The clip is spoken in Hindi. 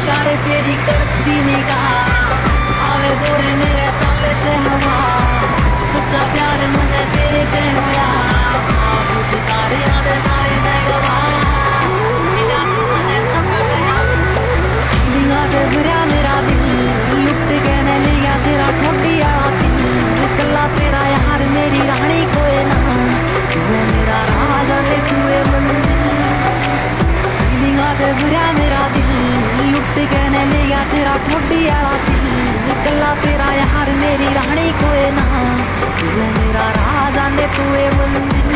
इशारे तेरी करती निगाह आवे गोरे मेरे चाले से हवा सच्चा प्यार मुझे तेरे पे होया मुझे तारे आदे सारे से गवा बिना तुमने सब गया दिया के भरा मेरा दिल लुट के न लिया तेरा ठोडी आला दिल कल्ला तेरा यार मेरी रानी कोई ना तू है मेरा राजा ले तू है मंदिर दिया के भरा मेरा दिल लुट के न लिया तेरा ठोडी आला दिल कल्ला तेरा यार मेरी रानी कोई ना तू है मेरा राजा ले तू है मंदिर